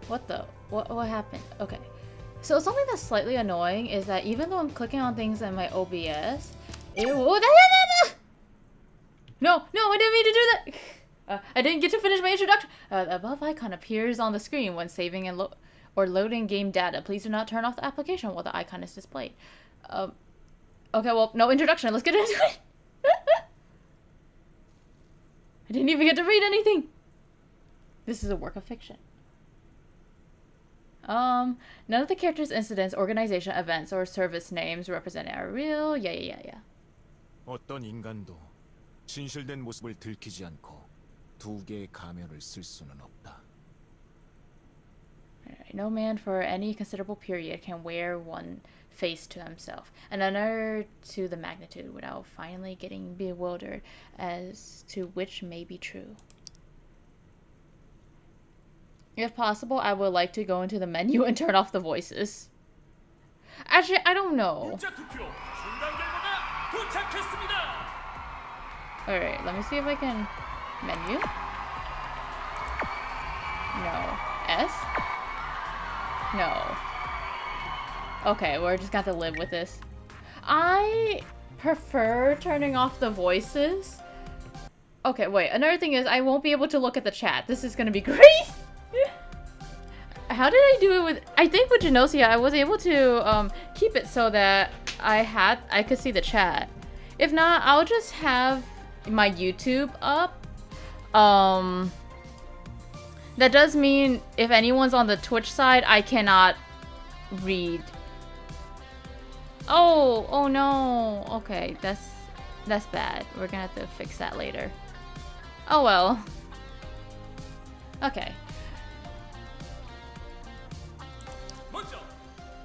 What happened? Okay. So something that's slightly annoying is that even though I'm clicking on things in my OBS, no, I didn't mean to do that. I didn't get to finish my introduction. The above icon appears on the screen when saving and or loading game data. Please do not turn off the application while the icon is displayed. Okay, well, no introduction. Let's get into it. I didn't even get to read anything. This is a work of fiction. None of the characters' incidents, organization, events, or service names represented are real. Yeah. 어떤 인간도 진실된 모습을 들키지 않고 두 개의 가면을 쓸 수는 없다. No man for any considerable period can wear one face to himself and another to the magnitude without finally getting bewildered as to which may be true. If possible, I would like to go into the menu and turn off the voices. Actually, I don't know. Alright, let me see if I can... Menu? No. S? No. Okay, we're just gonna have to live with this. I prefer turning off the voices. Okay, wait. Another thing is I won't be able to look at the chat. This is gonna be great! How did I do it with... I think with Genosia, I was able to keep it so that I could see the chat. If not, I'll just have my YouTube up. That does mean if anyone's on the Twitch side, I cannot read. Oh no. Okay, that's bad. We're gonna have to fix that later. Oh well. Okay. 먼저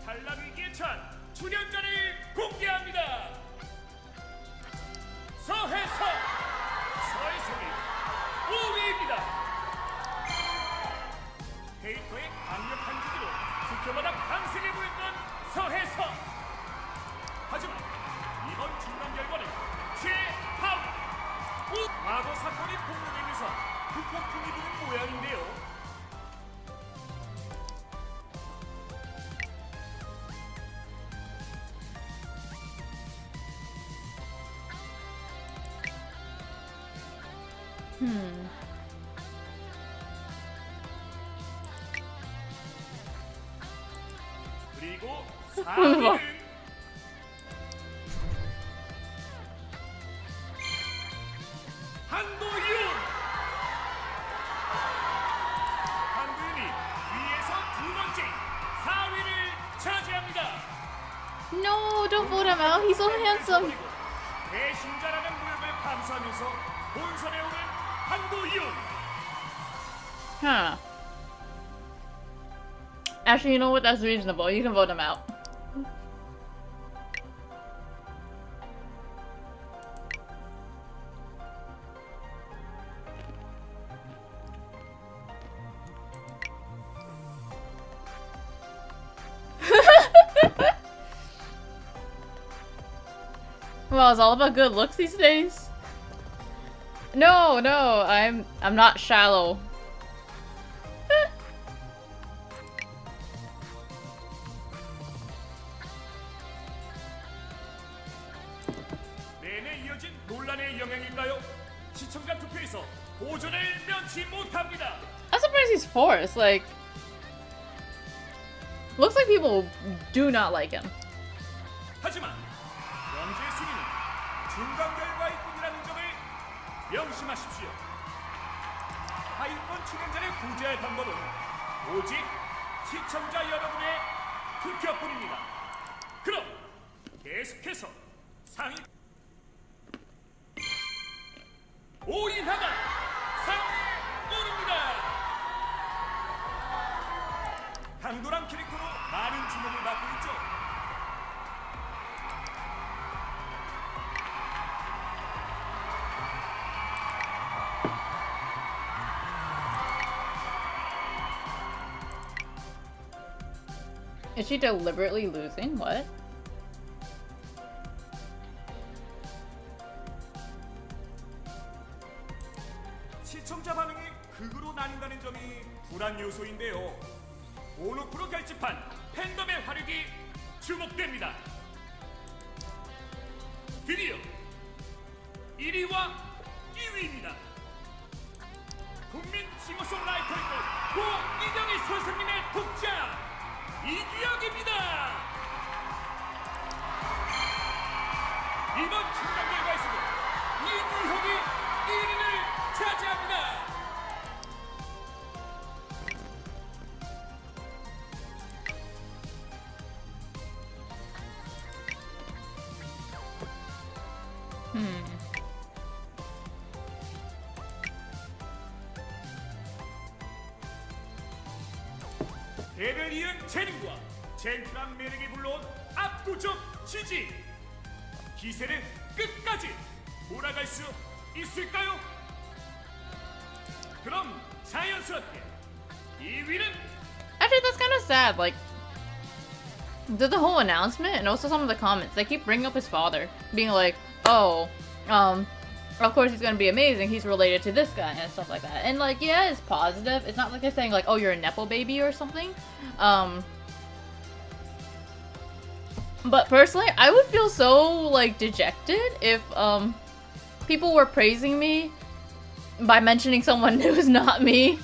탈락 위기에 처한 출연자를 공개합니다. 서해성 5위입니다. 데이터의 강력한 주기로 투표마다 강세를 보였던 서해성. 하지만 이번 중간 결과는 최하위. 과거 사건이 폭로되면서 후폭풍이 부는 모양인데요. 그리고 4위는 한도윤. 한도윤이 위에서 두 번째 4위를 차지합니다. No, don't vote him out. He's so handsome. 배신자라는 모욕을 감수하면서 본선에 오른 한도윤. Huh. Actually, you know what? That's reasonable. You can vote him out. Well, it's all about good looks these days. No, I'm not shallow. 내내 이어진 논란의 영향일까요? 시청자 투표에서 보존을 면치 못합니다. I'm surprised he's forced. Like, looks like people do not like him. 하지만 현재 순위는 중간 결과일 뿐이라는 점을 명심하십시오. 하위권 출연자를 구제할 방법은 오직 시청자 여러분의 투표뿐입니다. 그럼 계속해서 상위 5위 하단 3위 오릅니다. 강도란 캐릭터로 많은 주목을 받고 있죠. Is she deliberately losing? What? 시청자 반응이 극으로 나뉜다는 점이 불안 요소인데요. 온오프로 결집한 팬덤의 화력이 주목됩니다. 드디어 1위와 2위입니다. 국민 싱어송라이터이고 고이경희 선생님의 독자 이규혁입니다. 이번 중간 결과에서도 이규혁이 1위를 차지합니다. 대를 이은 재능과 젠틀한 매력이 불러온 압도적 지지. 기세를 끝까지 몰아갈 수 있을까요? 그럼 자연스럽게 2위는 Actually, that's kind of sad. Like, the whole announcement and also some of the comments, they keep bringing up his father, being like, "Oh, of course he's gonna be amazing. He's related to this guy and stuff like that." And like, yeah, it's positive. It's not like they're saying like, "Oh, you're a nepo baby" or something. But personally, I would feel so like dejected if people were praising me by mentioning someone who's not me.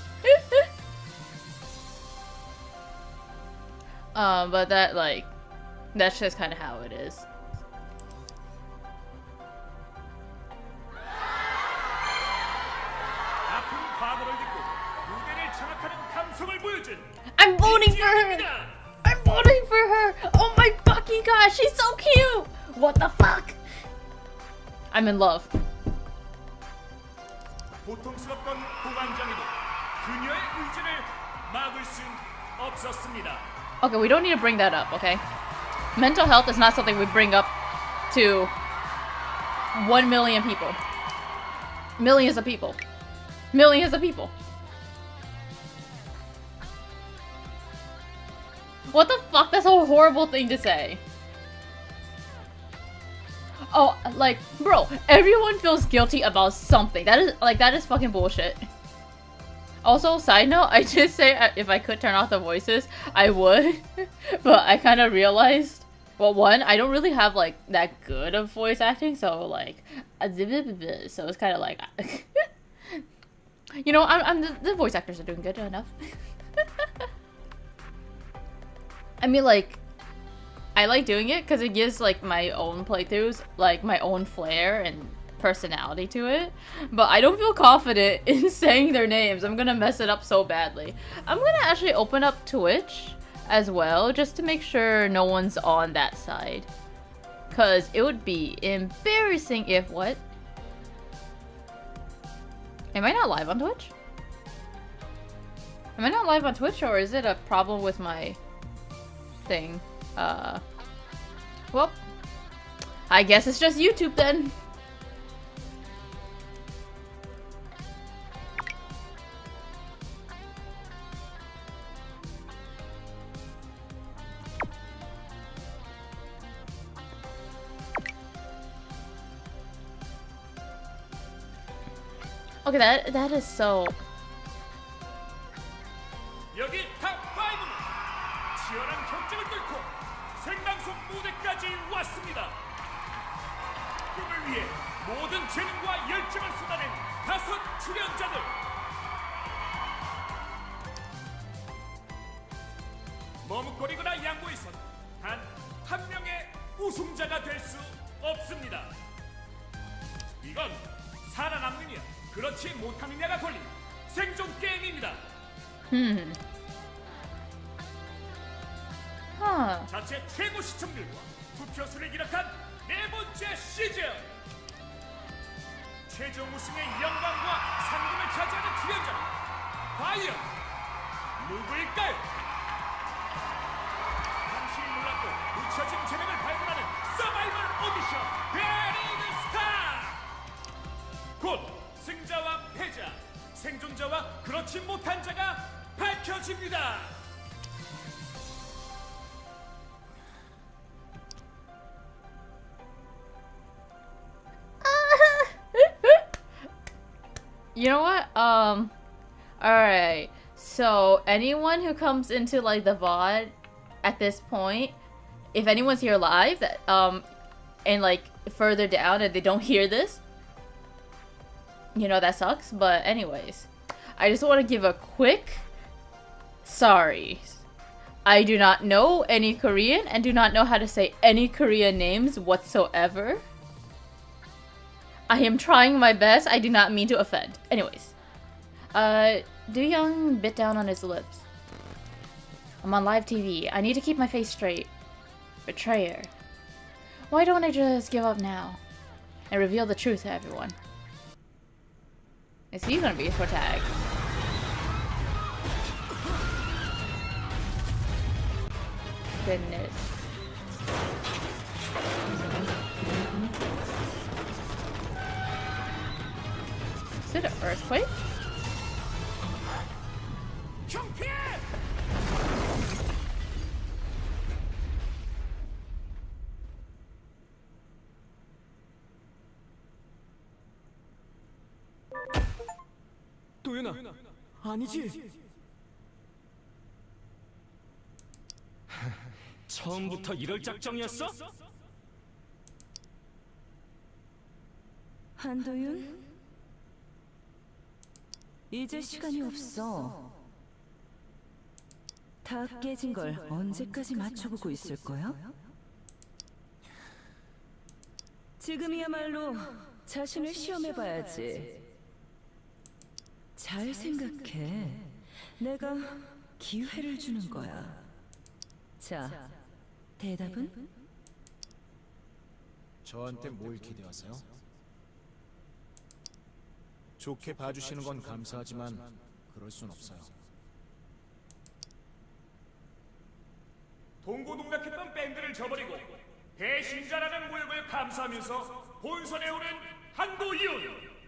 But that like, that's just kind of how it is. I'm voting for her! I'm voting for her! Oh my fucking gosh, she's so cute! What the fuck? I'm in love. 고통스럽던 고관장에도 그녀의 의지를 막을 순 없었습니다. Okay, we don't need to bring that up, okay? Mental health is not something we bring up to 1 million people. Millions of people. Millions of people. What the fuck? That's a horrible thing to say. Oh, like, bro, everyone feels guilty about something. That is fucking bullshit. Also, side note, I did say if I could turn off the voices, I would. But I kind of realized, well, one, I don't really have, like, that good of voice acting, so, like, so it's kind of like, you know, the voice actors are doing good enough. I mean, like, I like doing it because it gives, like, my own playthroughs, like, my own flair and personality to it. But I don't feel confident in saying their names. I'm gonna mess it up so badly. I'm gonna actually open up Twitch as well, just to make sure no one's on that side. Because it would be embarrassing if, what? Am I not live on Twitch? Am I not live on Twitch, or is it a problem with my thing? Well, I guess it's just YouTube then. Okay, that is so. 여기 탑5는 치열한 경쟁을 뚫고 생방송 무대까지 왔습니다. 꿈을 위해 모든 재능과 열정을 쏟아낸 5 출연자들. 머뭇거리거나 양보해선 단 한 명의 우승자가 될 수 없습니다. 이건 살아남느냐 그렇지 못하느냐가 걸린 생존 게임입니다. 자체 최고 시청률과 투표수를 기록한 4번째 시즌. 최종 우승의 영광과 상금을 차지하는 출연자는 과연 누구일까요? 당시 놀랍고 묻혀진 재능을 발견하는 서바이벌 오디션 베리드 스타. 곧 승자와 패자, 생존자와 그렇지 못한 자가 밝혀집니다. You know what? Alright. So anyone who comes into like the VOD at this point, if anyone's here live that and like further down and they don't hear this, you know, that sucks. But anyways, I just want to give a quick sorry. I do not know any Korean and do not know how to say any Korean names whatsoever. I am trying my best. I do not mean to offend. Anyways, Do Young bit down on his lips. I'm on live TV. I need to keep my face straight. Betrayer. Why don't I just give up now and reveal the truth to everyone? Is he gonna be a protag? Goodness. Is it an earthquake? 도윤아, 아니지? 처음부터 이럴 작정이었어? 한도윤? 이제 시간이 없어. 다 깨진 걸 언제까지 맞춰보고 있을 거야? 지금이야말로 자신을 시험해봐야지. 잘 생각해. 내가 기회를 주는 거야. 자, 대답은? 저한테 뭘 기대하세요? 좋게 봐주시는 건 감사하지만 그럴 순 없어요. 동고동락했던 밴드를 저버리고 배신자라는 모욕을 감수하면서 본선에 오른 한도윤.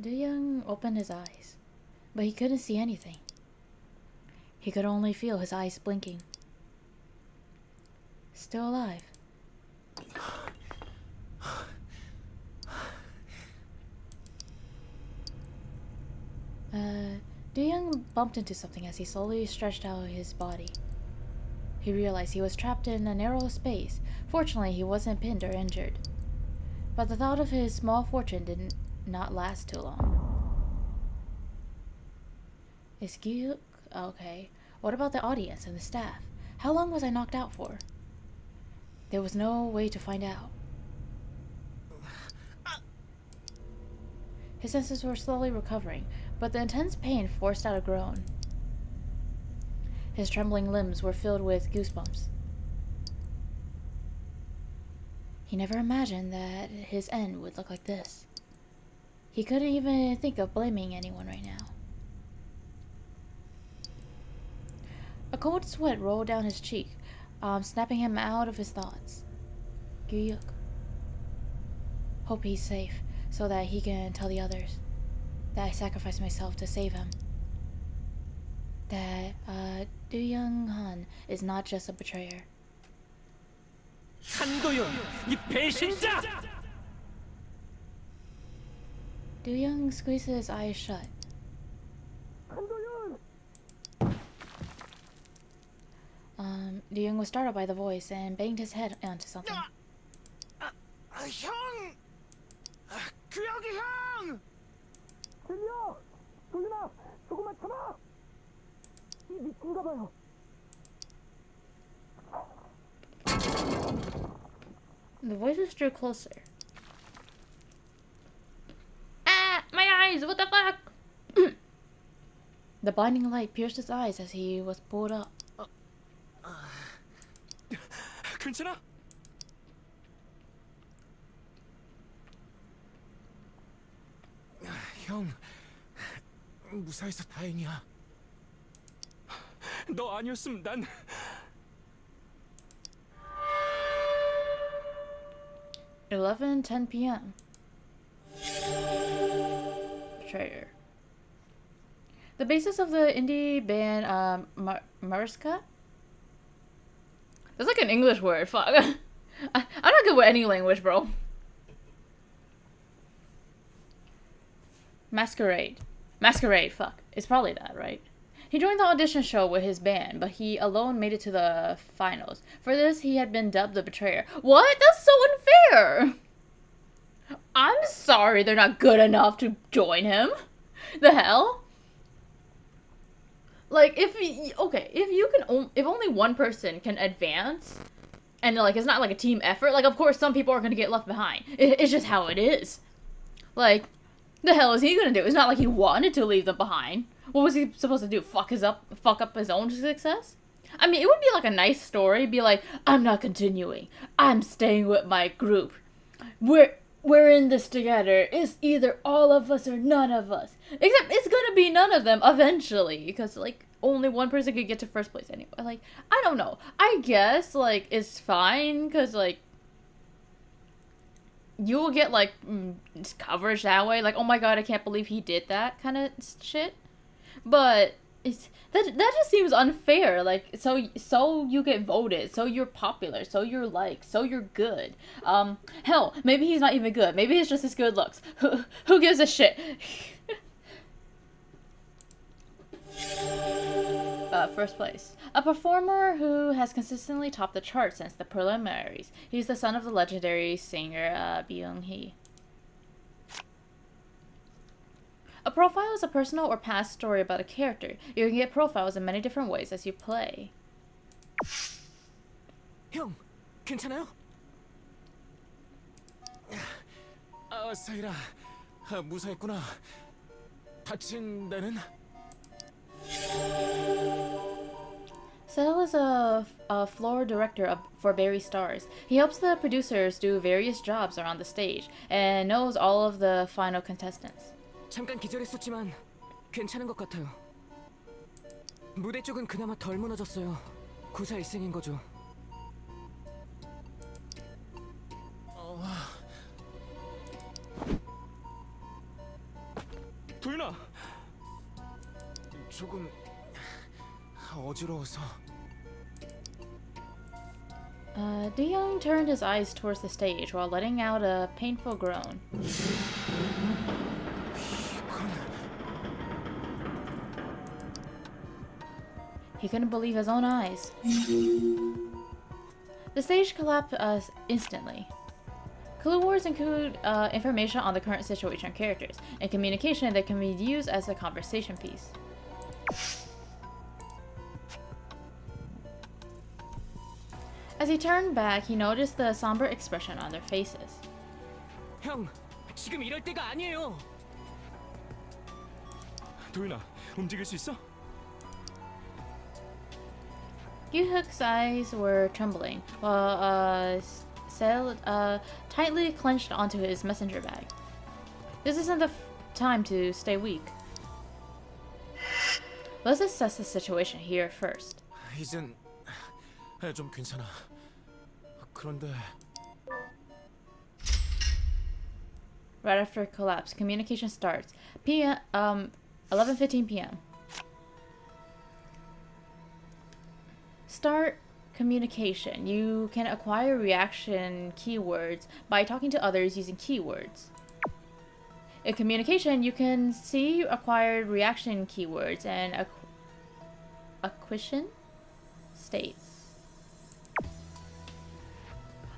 Do Young opened his eyes, but he couldn't see anything. He could only feel his eyes blinking. Still alive. Do Young bumped into something as he slowly stretched out his body. He realized he was trapped in a narrow space. Fortunately, he wasn't pinned or injured. But the thought of his small fortune did not last too long. Excuse... Okay. What about the audience and the staff? How long was I knocked out for? There was no way to find out. His senses were slowly recovering, but the intense pain forced out a groan. His trembling limbs were filled with goosebumps. He never imagined that his end would look like this. He couldn't even think of blaming anyone right now. A cold sweat rolled down his cheek, snapping him out of his thoughts. Gyuyuk. Hope he's safe, so that he can tell the others that I sacrificed myself to save him. That, Do Young Han is not just a betrayer. 한도윤, 이 배신자! Do Young squeezed his eyes shut. Do Young was startled by the voice and banged his head onto something. 형! 규혁이 형! 들려! 도윤아, 조금만 참아! 이 미친가 봐요. The voices drew closer. Ah! My eyes! What the fuck? The blinding light pierced his eyes as he was pulled up. 괜찮아? 형, 무사해서 다행이야. 너 아니었으면 난... 11:10 p.m. Betrayer. The bassist of the indie band Mariska That's like an English word. Fuck. I'm not good with any language, bro. Masquerade. Masquerade, fuck. It's probably that, right? He joined the audition show with his band, but he alone made it to the finals. For this, he had been dubbed the betrayer. What? That's so unfair! I'm sorry they're not good enough to join him. The hell? Like, if only one person can advance, and like it's not like a team effort, like of course some people are gonna get left behind. It's just how it is. Like, the hell is he gonna do? It's not like he wanted to leave them behind. What was he supposed to do? Fuck up his own success? I mean, it would be like a nice story. Be like, I'm not continuing. I'm staying with my group. We're in this together. It's either all of us or none of us. Except it's gonna be none of them eventually, because like only one person could get to first place anyway. Like, I don't know. I guess like it's fine because like you will get like coverage that way. Like, oh my god, I can't believe he did that kind of shit. But that just seems unfair. Like, so you get voted, so you're popular, so you're liked, so you're good. Hell, maybe he's not even good. Maybe it's just his good looks. Who gives a shit? First place. A performer who has consistently topped the chart since the preliminaries. He's the son of the legendary singer Byung-hee. A profile is a personal or past story about a character. You can get profiles in many different ways as you play. 형, 괜찮아요? 사이라, 무사했구나. 다친 데는? Sel is a floor director for Barry Stars. He helps the producers do various jobs around the stage and knows all of the final contestants. 잠깐 기절했었지만 괜찮은 것 같아요. 무대 쪽은 그나마 덜 무너졌어요. 구사일생인 거죠. 도윤아, 조금 어지러워서. Do-young turned his eyes towards the stage while letting out a painful groan. He couldn't believe his own eyes. The stage collapsed instantly. Clue words include information on the current situation of characters and communication that can be used as a conversation piece. As he turned back, he noticed the somber expression on their faces. 형, 지금 이럴 때가 아니에요. 도윤아, 움직일 수 있어? Yu-hook's eyes were trembling, while Sel tightly clenched onto his messenger bag. This isn't the time to stay weak. Let's assess the situation here first. 이젠 좀 괜찮아. 그런데 Right after collapse, communication starts. 11:15 p.m. Start communication. You can acquire reaction keywords by talking to others using keywords. In communication, you can see acquired reaction keywords and acquisition states.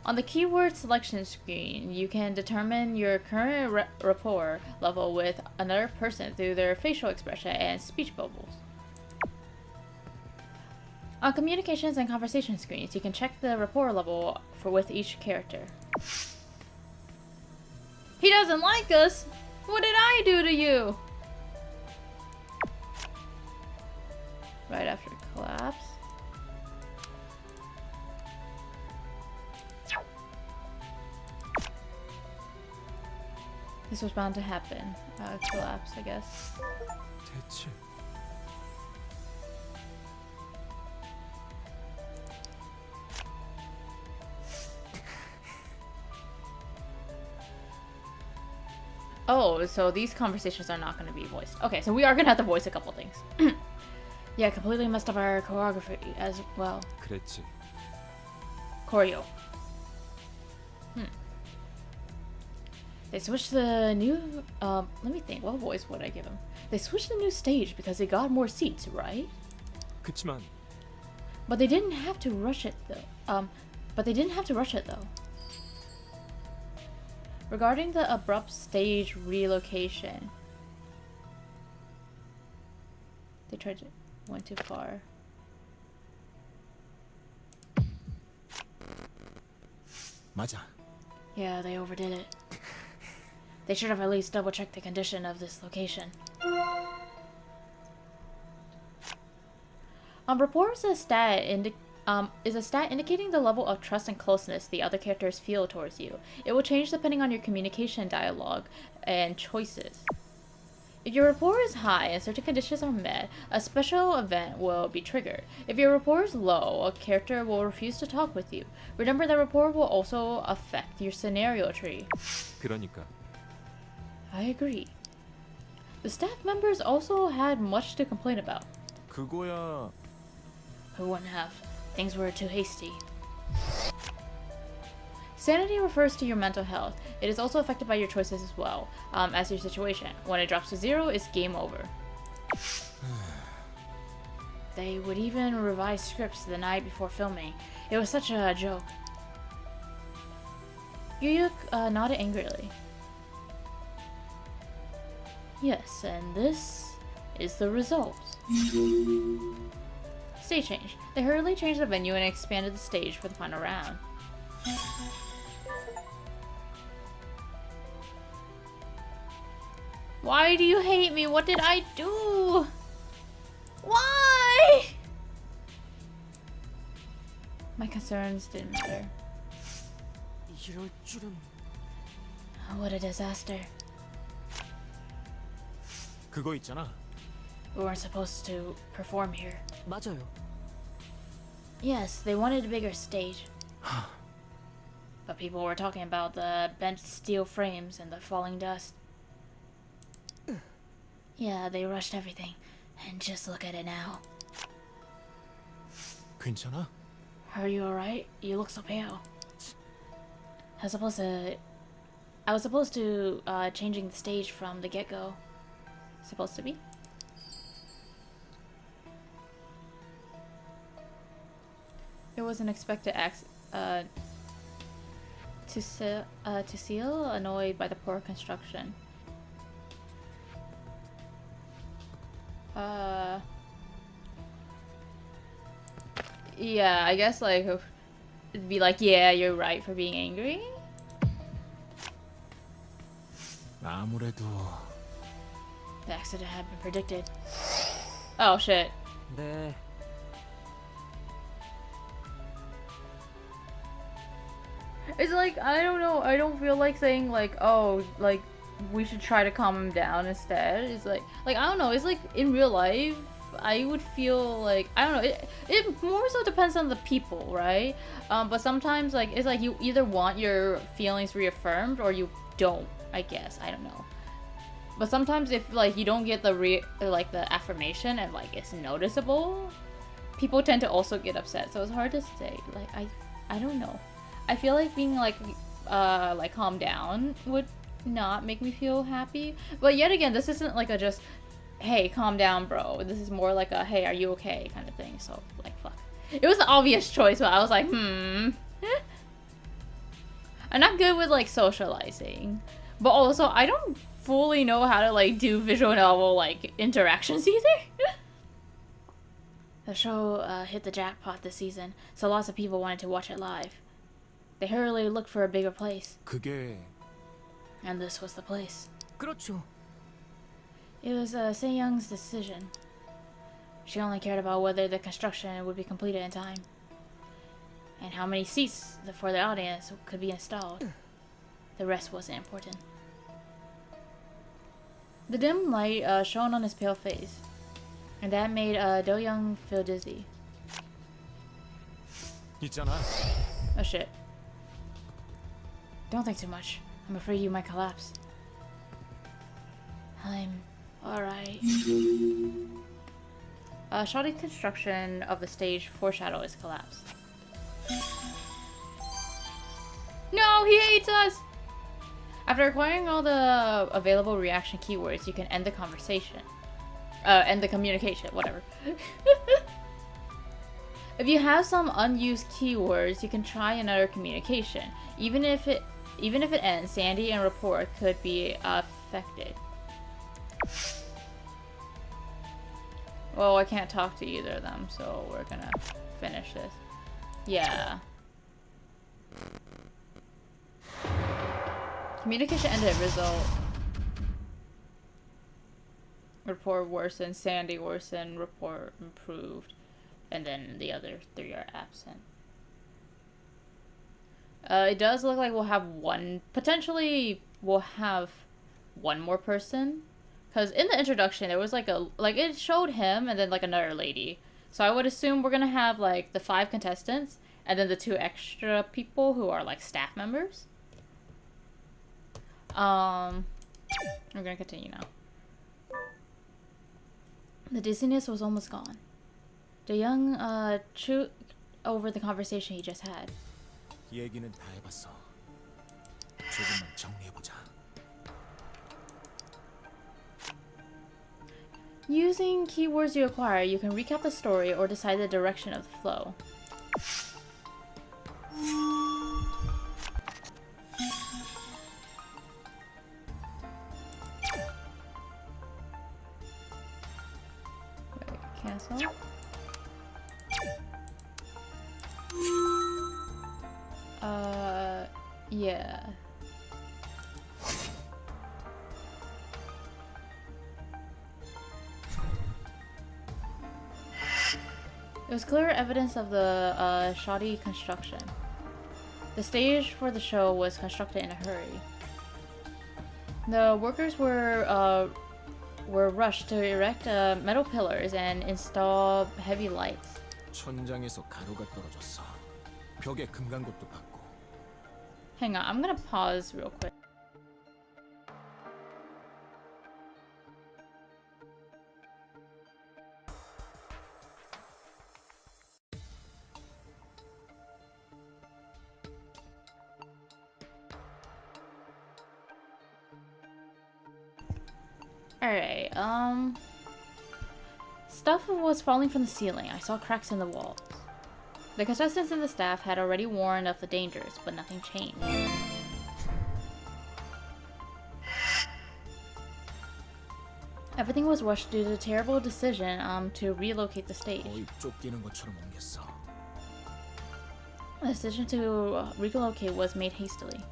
On the keyword selection screen, you can determine your current rapport level with another person through their facial expression and speech bubbles. On communications and conversation screens, you can check the rapport level with each character. He doesn't like us! What did I do to you? Right after collapse. This was bound to happen. Collapse, I guess. 대체 Oh, so these conversations are not going to be voiced. Okay, so we are going to have to voice a couple things. Yeah, completely messed up our choreography as well. 그랬지. Choreo. They switched the new, let me think, what voice would I give him? They switched the new stage because they got more seats, right? 그치만 But they didn't have to rush it though. Regarding the abrupt stage relocation, they went too far. 맞아. Yeah, they overdid it. They should have at least double-checked the condition of this location. Rapport is a stat indicating the level of trust and closeness the other characters feel towards you. It will change depending on your communication dialogue and choices. If your rapport is high and certain conditions are met, a special event will be triggered. If your rapport is low, a character will refuse to talk with you. Remember that rapport will also affect your scenario tree. 그러니까 I agree. The staff members also had much to complain about. 그거야. Who wouldn't have? Things were too hasty. Sanity refers to your mental health. It is also affected by your choices as well, as your situation. When it drops to 0, it's game over. They would even revise scripts the night before filming. It was such a joke. Yuyuk nodded angrily. Yes, and this is the result. Stage change. They hurriedly changed the venue and expanded the stage for the final round. Why do you hate me? What did I do? Why? My concerns didn't matter. 이럴 줄은. What a disaster. 그거 있잖아. We weren't supposed to perform here. 맞아요. Yes, they wanted a bigger stage. But people were talking about the bent steel frames and the falling dust. Yeah, they rushed everything. And just look at it now. 괜찮아? Are you alright? You look so pale. I was supposed to changing the stage from the get-go. Supposed to be? It was an expected to seal, annoyed by the poor construction. Yeah, I guess like it'd be like, yeah, you're right for being angry. 아무래도 The accident had been predicted. Oh shit. 네. It's like, I don't know, I don't feel like saying like, oh, like we should try to calm him down instead. It's like I don't know, it's like in real life I would feel like, I don't know, it more so depends on the people, right? But sometimes like it's like you either want your feelings reaffirmed or you don't, I guess. I don't know. But sometimes if like you don't get the the affirmation and like it's noticeable, people tend to also get upset. So it's hard to say. Like I don't know. I feel like being like calm down would not make me feel happy. But yet again, this isn't like a just, hey, calm down, bro. This is more like a, hey, are you okay kind of thing. So like, fuck. It was the obvious choice, but I was like, I'm not good with like socializing, but also I don't fully know how to like do visual novel like interactions either. The show hit the jackpot this season, so lots of people wanted to watch it live. They hurriedly looked for a bigger place, 그게 and this was the place. 그렇죠. It was Se-young's decision. She only cared about whether the construction would be completed in time, and how many seats for the audience could be installed. The rest wasn't important. The dim light shone on his pale face, and that made Do-young feel dizzy. 있잖아. Oh shit. Don't think too much. I'm afraid you might collapse. I'm alright. Shoddy construction of the stage foreshadow his collapse. no, he hates us! After acquiring all the available reaction keywords, you can end the conversation. End the communication, whatever. If you have some unused keywords, you can try another communication. Even if it ends, Sandy and rapport could be affected. Well, I can't talk to either of them, so we're gonna finish this. Yeah. Communication ended. Result. Rapport worsened. Sandy worsened. Rapport improved. And then the other 3 are absent. It does look like we'll have one. Potentially, we'll have one more person. Because in the introduction, there was it showed him and then like another lady. So I would assume we're gonna have like the 5 contestants and then the 2 extra people who are like staff members. We're gonna continue now. The dizziness was almost gone. The young chewed over the conversation he just had. 얘기는 다 해봤어. 조금만 정리해보자. Using keywords you acquire, you can recap the story or decide the direction of the flow. Wait, cancel? Yeah. It was clear evidence of the shoddy construction. The stage for the show was constructed in a hurry. The workers were rushed to erect metal pillars and install heavy lights. 천장에서 가루가 떨어졌어. 벽에 금간것도 봤고. Hang on, I'm gonna pause real quick. Alright, stuff was falling from the ceiling. I saw cracks in the walls. The contestants and the staff had already warned of the dangers, but nothing changed. Everything was rushed due to the terrible decision to relocate the stage. 거의 쫓기는 것처럼 옮겼어. The decision to relocate was made hastily.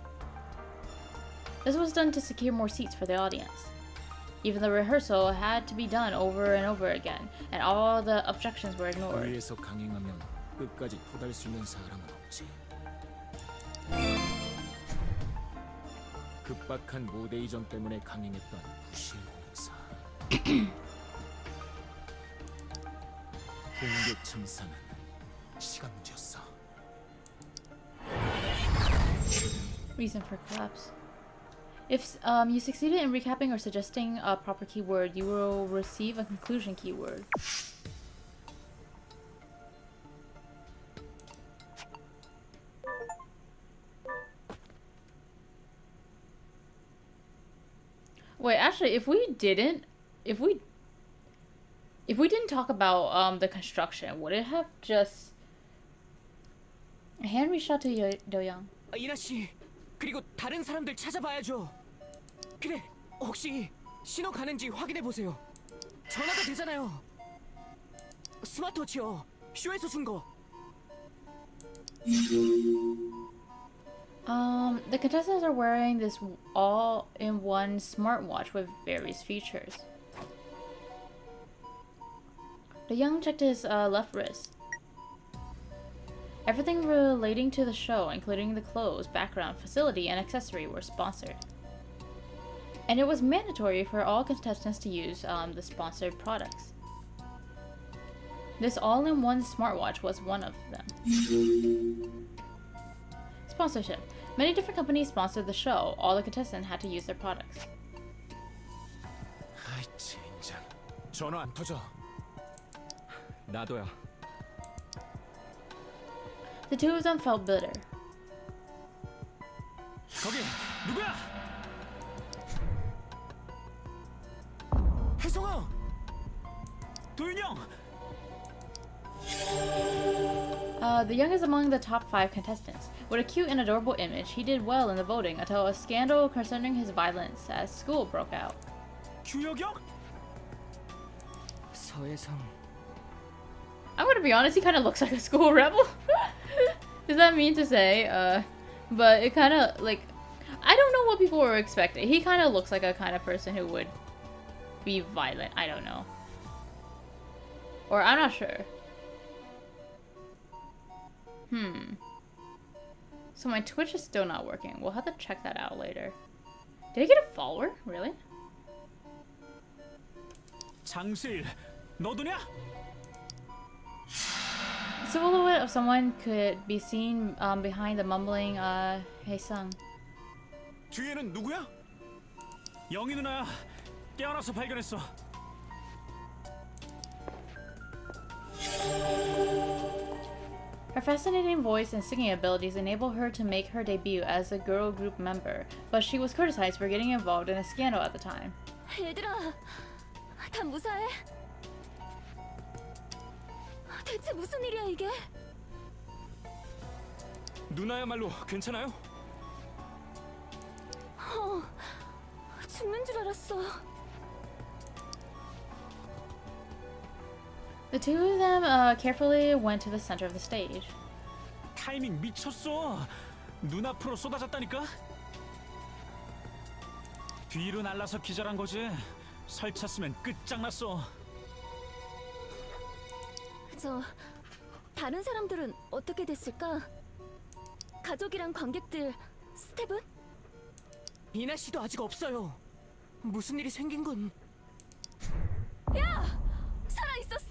This was done to secure more seats for the audience. Even the rehearsal had to be done over and over again, and all the objections were ignored. 위에서 강행하면 끝까지 토달 수 있는 사람은 없지. 급박한 무대 이전 때문에 강행했던 부실 공사. 공개 참사는 시간 문제였어. Reason for collapse. If you succeeded in recapping or suggesting a proper keyword, you will receive a conclusion keyword. Wait, actually, if we didn't talk about the construction, would it have just a hand reached out to Do-young? 이나 씨, 그리고 다른 사람들 찾아봐야죠. 그래, 혹시 신호 가는지 확인해 보세요. 전화가 되잖아요. 스마트워치요. 쇼에서 준 거. The contestants are wearing this all-in-one smartwatch with various features. The young checked his left wrist. Everything relating to the show, including the clothes, background, facility, and accessory, were sponsored. And it was mandatory for all contestants to use the sponsored products. This all-in-one smartwatch was one of them. Sponsorship. Many different companies sponsored the show. All the contestants had to use their products. 아이 젠장. 전화 안 터져. 나도야. The two of them felt bitter. 거기 누구야? 혜성아! 도윤이 형. The youngest among the top 5 contestants. With a cute and adorable image, he did well in the voting until a scandal concerning his violence at school broke out. 규혁 형? 서혜성. I'm gonna be honest, he kind of looks like a school rebel. Is that mean to say? But it kind of, like, I don't know what people were expecting. He kind of looks like a kind of person who would be violent. I don't know. Or I'm not sure. So my Twitch is still not working. We'll have to check that out later. Did I get a follower? Really? 장실, 너도냐? Silhouette of someone could be seen behind the mumbling Haesung. 뒤에는 누구야? 영희 누나야. 깨어나서 발견했어. Her fascinating voice and singing abilities enabled her to make her debut as a girl group member, but she was criticized for getting involved in a scandal at the time. 얘들아, 다 무사해? 대체 무슨 일이야 이게? 누나야말로 괜찮아요? 죽는 줄 알았어. The two of them carefully went to the center of the stage. 타이밍 미쳤어. 눈앞으로 쏟아졌다니까. 뒤로 날라서 기절한 거지. 설쳤으면 끝장났어. 저 다른 사람들은 어떻게 됐을까? 가족이랑 관객들, 스텝은? 이나 씨도 아직 없어요. 무슨 일이 생긴 건? 야! 살아 있었어?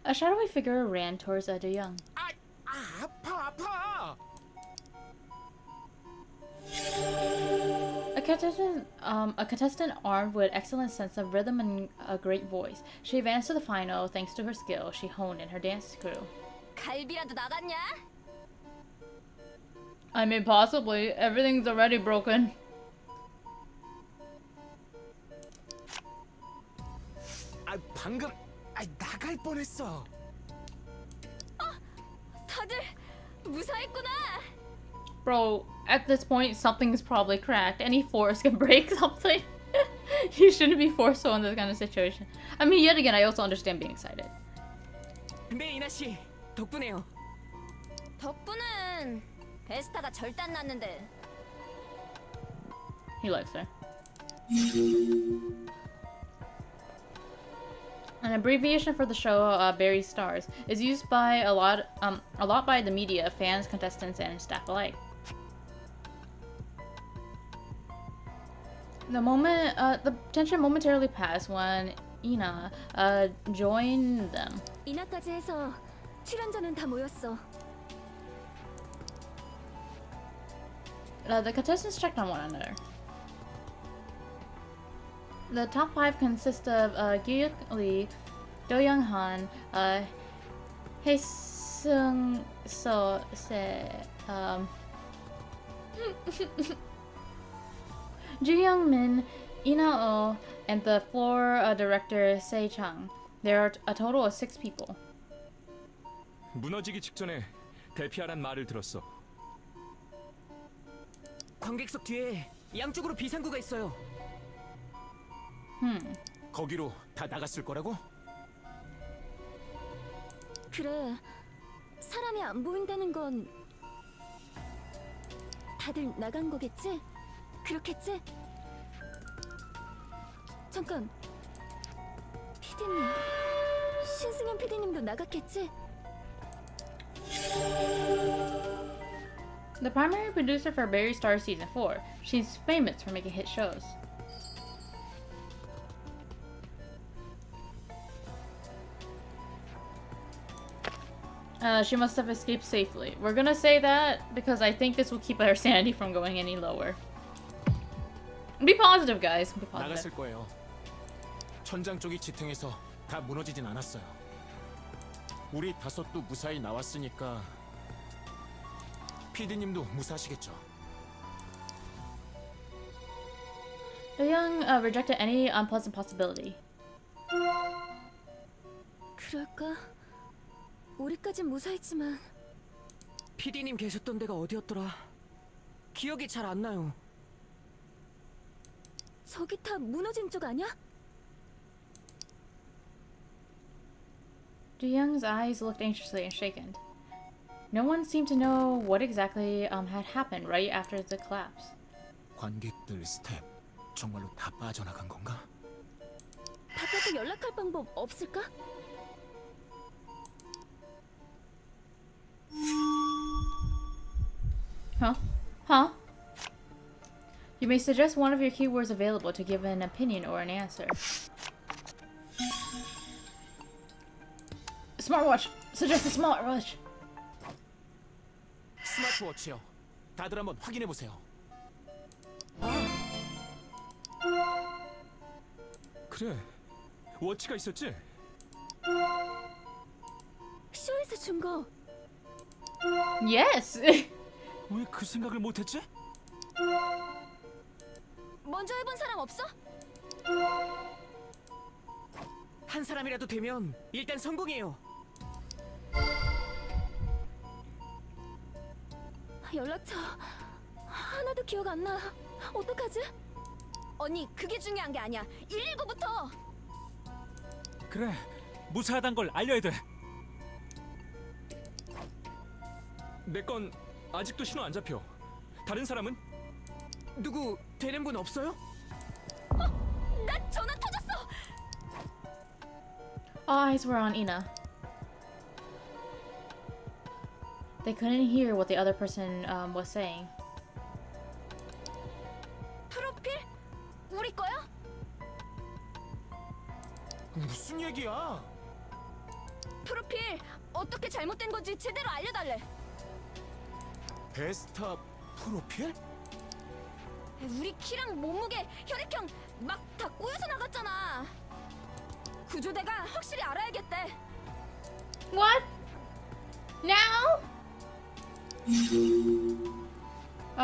A shadowy figure ran towards Do Young. 아파. A contestant armed with excellent sense of rhythm and a great voice. She advanced to the final thanks to her skill she honed in her dance crew. 갈비라도 나갔냐? I mean, possibly. Everything's already broken. 방금 나갈 뻔했어. 다들 무사했구나. Bro, at this point, something's probably cracked. Any force can break something. You shouldn't be forceful in this kind of situation. I mean, yet again, I also understand being excited. 네, 이나 씨 덕분에요. 덕분은 베스타가 절대 안 났는데. He likes her. An abbreviation for the show, Barry Stars, is used by a lot by the media, fans, contestants, and staff alike. The tension momentarily passed when Ina joined them. 이나까지 해서 출연자는 다 모였어. The contestants checked on one another. The top 5 consist of Gyuk Lee, Do Young Han, Hae Sung So Se, Ji Young Min, Ina Oh, and the floor director Se Chang. There are a total of 6 people. 무너지기 직전에 대피하란 말을 들었어. 관객석 뒤에 양쪽으로 비상구가 있어요. 거기로 다 나갔을 거라고? 그래, 사람이 안 보인다는 건 다들 나간 거겠지? 그렇겠지? 잠깐, PD님, 신승현 PD님도 나갔겠지? The primary producer for Barry Star Season 4. She's famous for making hit shows. She must have escaped safely. We're gonna say that because I think this will keep our sanity from going any lower. Be positive, guys. Be positive. 나갔을 거예요. 천장 쪽이 지탱해서 다 무너지진 않았어요. 우리 5도 무사히 나왔으니까 PD님도 무사하시겠죠? The young rejected any unpleasant possibility. 그럴까? 우리까진 무사했지만 PD님 계셨던 데가 어디였더라? 기억이 잘 안 나요. 저기 다 무너진 쪽 아니야? Du Young's eyes looked anxiously and shaken. No one seemed to know what exactly had happened right after the collapse. 관객들 스텝 정말로 다 빠져나간 건가? 바깥에 연락할 방법 없을까? Huh? Huh? You may suggest one of your keywords available to give an opinion or an answer. Smartwatch! Suggest a smartwatch! 스마트워치요. 다들 한번 확인해 보세요. 그래, 워치가 있었지? 쇼에서 준 거. Yes! 왜 그 생각을 못했지? 먼저 해본 사람 없어? 한 사람이라도 되면 일단 성공이에요. 연락처 하나도 기억 안 나. 어떡하지? 언니, 그게 중요한 게 아니야. 119부터. 그래, 무사하단 걸 알려야 돼. 내 건 아직도 신호 안 잡혀. 다른 사람은? 누구 되는 분 없어요? 나 전화 터졌어. All eyes were on Ina. They couldn't hear what the other person was saying. 프로필? 우리 거야? 무슨 얘기야? 프로필 어떻게 잘못된 건지 제대로 알려달래. 베스타 프로필? 우리 키랑 몸무게, 혈액형 막 다 꼬여서 나갔잖아. 구조대가 확실히 알아야겠대. What? Now?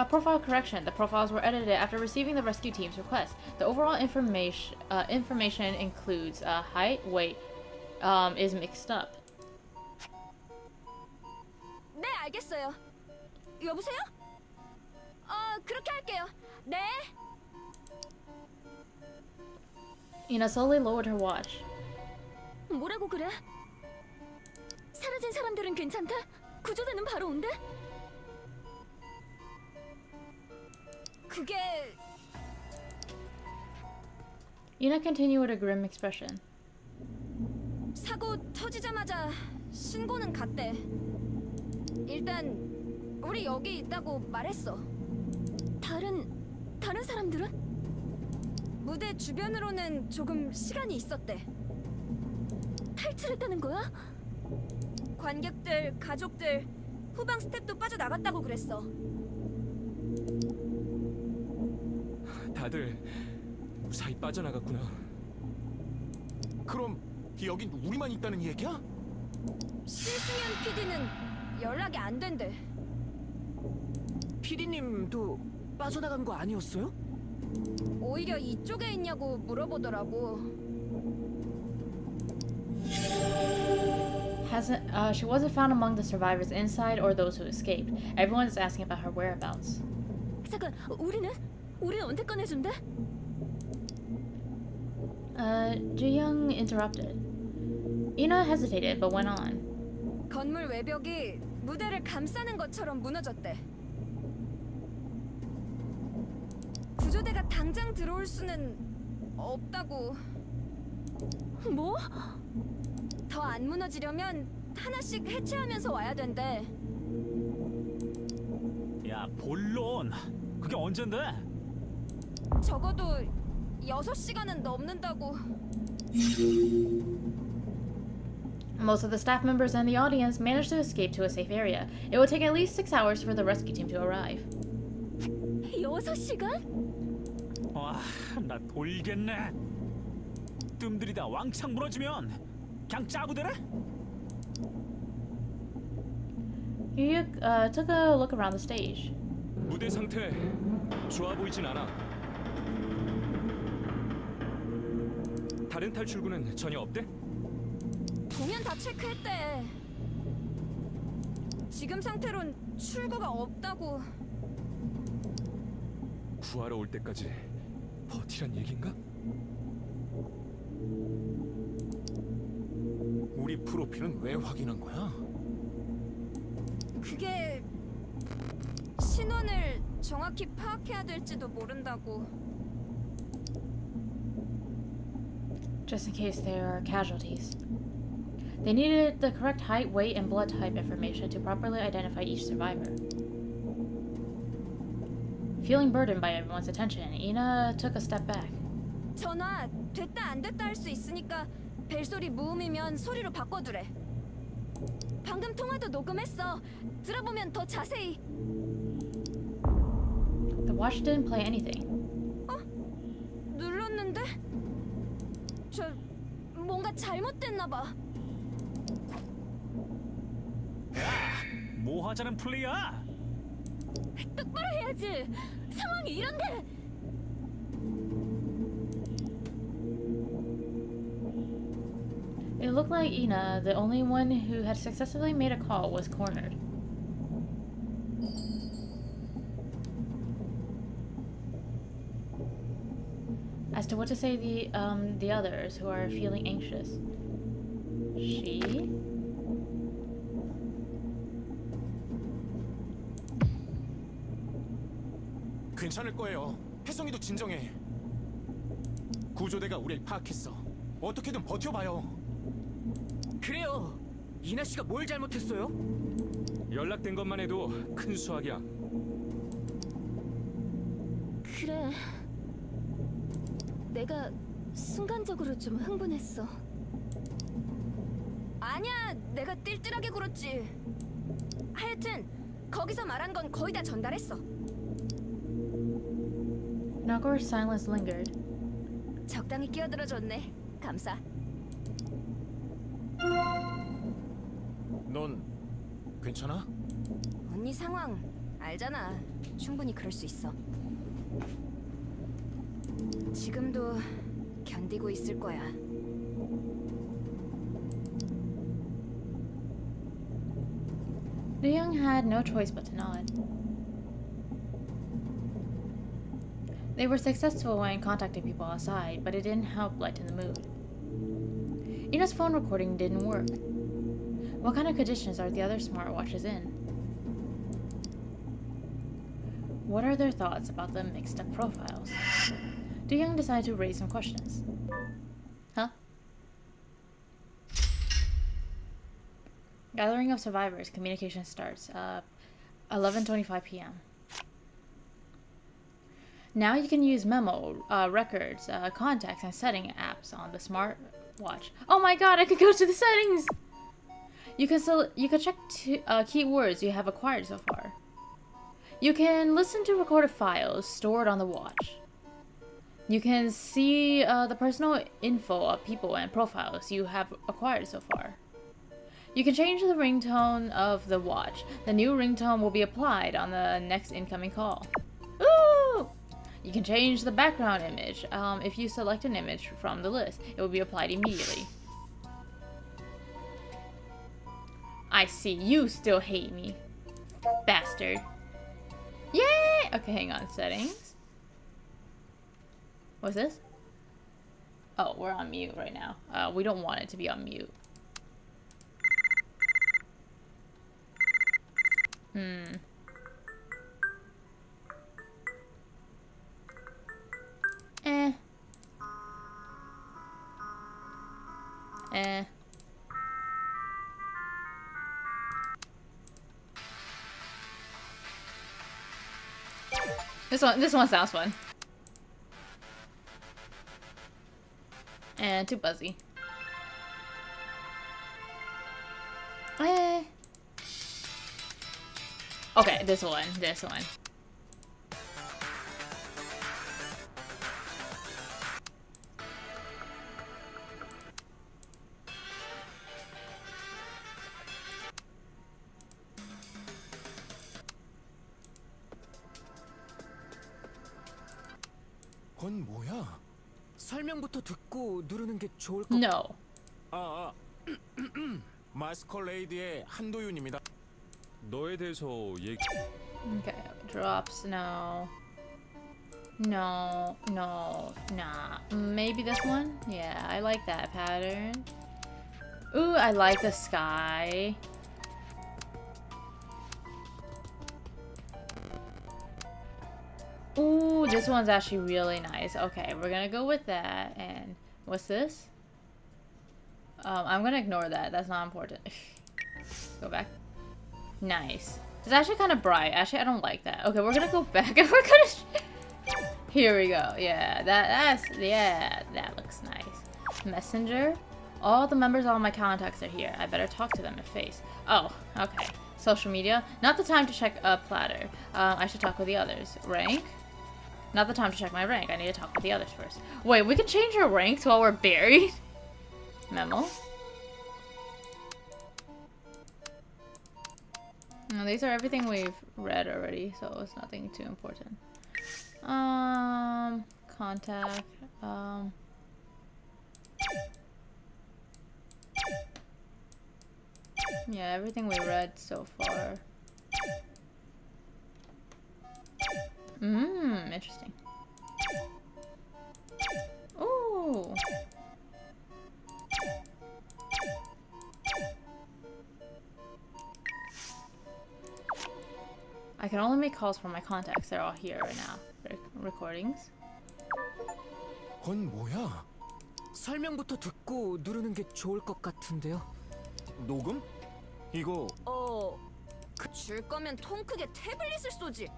Profile correction. The profiles were edited after receiving the rescue team's request. The overall information includes height, weight, is mixed up. 네, 알겠어요. 여보세요? 그렇게 할게요. 네. Ina slowly lowered her watch. 뭐라고 그래? 사라진 사람들은 괜찮다? 구조대는 바로 온대? 그게... Ina continued with a grim expression. 사고 터지자마자 신고는 갔대. 일단 우리 여기 있다고 말했어. 다른 사람들은? 무대 주변으로는 조금 시간이 있었대. 탈출했다는 거야? 관객들, 가족들, 후방 스텝도 빠져나갔다고 그랬어. 다들 무사히 빠져나갔구나. 그럼 여긴 우리만 있다는 얘기야? 신승현 PD는 연락이 안 된대. PD님도 빠져나간 거 아니었어요? 오히려 이쪽에 있냐고 물어보더라고. She wasn't found among the survivors inside or those who escaped. Everyone is asking about her whereabouts. 잠깐, 우리는 언제 꺼내준대? Ji-young interrupted. Ina hesitated but went on. 건물 외벽이 무대를 감싸는 것처럼 무너졌대. 구조대가 당장 들어올 수는 없다고. 뭐? 더 안 무너지려면 하나씩 해체하면서 와야 된대. 야, 본론. 그게 언젠데? 적어도 6시간은 넘는다고. Most of the staff members and the audience managed to escape to a safe area. It would take at least 6 hours for the rescue team to arrive. 6시간? 와, 나 돌겠네. 뜸들이다 왕창 무너지면 그냥 짜부대래? Yu took a look around the stage. 무대 상태 좋아 보이진 않아. 다른 탈출구는 전혀 없대? 공연 다 체크했대. 지금 상태론 출구가 없다고. 구하러 올 때까지 버티란 얘긴가? 우리 프로필은 왜 확인한 거야? 그게 신원을 정확히 파악해야 될지도 모른다고. Just in case there are casualties. They needed the correct height, weight, and blood type information to properly identify each survivor. Feeling burdened by everyone's attention, Ina took a step back. 전화 됐다 안 됐다 할 수 있으니까 벨소리 무음이면 소리로 바꿔두래. 방금 통화도 녹음했어. 들어보면 더 자세히. The watch didn't play anything. 눌렀는데? 저 뭔가 잘못됐나 봐. 뭐 하자는 플레이야? 똑바로 해야지. 상황이 이런데. It looked like Ina, the only one who had successfully made a call, was cornered. As to what to say the others who are feeling anxious. She? 괜찮을 거예요. 혜성이도 진정해. 구조대가 우릴 파악했어. 어떻게든 버텨봐요. 그래요. 이나 씨가 뭘 잘못했어요? 연락된 것만 해도 큰 수확이야. 그래. 내가 순간적으로 좀 흥분했어. 아니야, 내가 띨띨하게 굴었지. 하여튼 거기서 말한 건 거의 다 전달했어. An awkward silence lingered. 적당히 끼어들어줬네. 감사. 넌 괜찮아? 언니 상황 알잖아. 충분히 그럴 수 있어. 지금도 견디고 있을 거야. The young had no choice but to nod. They were successful in contacting people outside, but it didn't help lighten the mood. Ina's phone recording didn't work. What kind of conditions are the other smartwatches in? What are their thoughts about the mixed up profiles? Do Young decide to raise some questions? Huh? Gathering of survivors. Communication starts. 11:25 p.m. Now you can use memo, records, contacts, and setting apps on the smartwatch. Oh my god, I could go to the settings! You can check keywords you have acquired so far. You can listen to recorded files stored on the watch. You can see the personal info of people and profiles you have acquired so far. You can change the ringtone of the watch. The new ringtone will be applied on the next incoming call. Ooh! You can change the background image. If you select an image from the list, it will be applied immediately. I see. You still hate me. Bastard. Yay! Okay, hang on. Settings. What's this? Oh, we're on mute right now. We don't want it to be on mute. This one sounds fun. And too buzzy. Okay, this one. 설명부터 듣고 누르는 게 좋을 것. No. 마스컬레이드의 한도윤입니다. 너에 대해서 얘기. Okay, drops, no. No, no, nah. Maybe this one? Yeah, I like that pattern. Ooh, I like the sky. Ooh, this one's actually really nice. Okay, we're gonna go with that. And what's this? I'm gonna ignore that. That's not important. Go back. Nice. It's actually kind of bright. Actually, I don't like that. Okay, we're gonna go back and we're gonna... Here we go. Yeah, that looks nice. Messenger. All the members of all my contacts are here. I better talk to them in face. Oh, okay. Social media. Not the time to check a platter. I should talk with the others. Rank. Not the time to check my rank. I need to talk with the others first. Wait, we can change our ranks while we're buried? Memo. No, these are everything we've read already, so it's nothing too important. Contact. Yeah, everything we read so far. Interesting. Ooh. I can only make calls from my contacts. They're all here right now. Recordings. 그건 뭐야? 설명부터 듣고 누르는 게 좋을 것 같은데요. 녹음? 이거 줄 거면 통 크게 태블릿을 쏘지.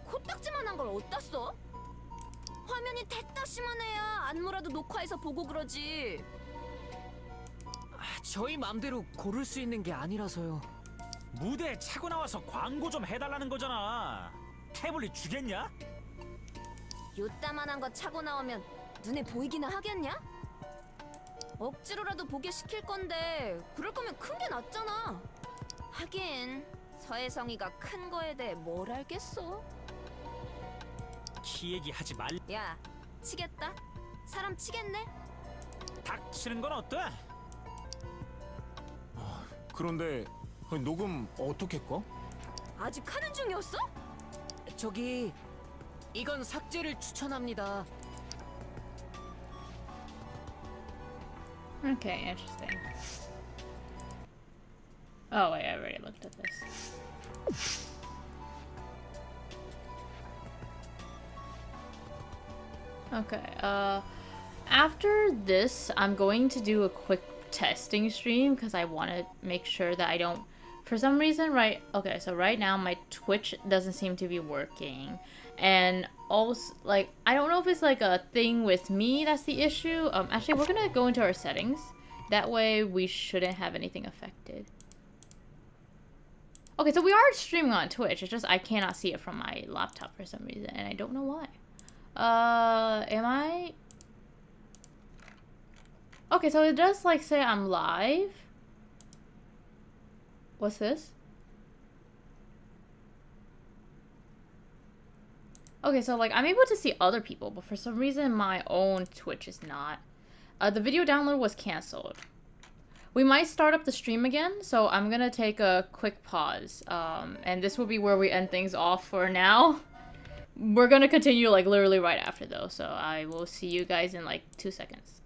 코딱지만한 걸 어디다 써? 화면이 됐다시만 해야 안무라도 녹화해서 보고 그러지. 저희 맘대로 고를 수 있는 게 아니라서요. 무대에 차고 나와서 광고 좀 해달라는 거잖아. 태블릿 주겠냐? 요따만한 거 차고 나오면 눈에 보이기나 하겠냐? 억지로라도 보게 시킬 건데 그럴 거면 큰 게 낫잖아. 하긴 서혜성이가 큰 거에 대해 뭘 알겠어? 키 얘기하지 말. 야, 치겠다? 사람 치겠네? 닥치는 건 어때? 그런데 녹음 어떻게 꺼? 아직 하는 중이었어? 저기 이건 삭제를 추천합니다. Okay, interesting. Oh wait, I already looked at this. Okay, after this, I'm going to do a quick testing stream because I want to make sure that I don't, for some reason, okay, so right now my Twitch doesn't seem to be working. And also, like, I don't know if it's like a thing with me that's the issue. Actually, we're gonna go into our settings. That way we shouldn't have anything affected. Okay, so we are streaming on Twitch. It's just I cannot see it from my laptop for some reason, and I don't know why. Am I? Okay, so it does like say I'm live. What's this? Okay, so like I'm able to see other people, but for some reason my own Twitch is not. The video download was canceled. We might start up the stream again, so I'm gonna take a quick pause. And this will be where we end things off for now. We're gonna continue like literally right after though, so I will see you guys in like 2 seconds.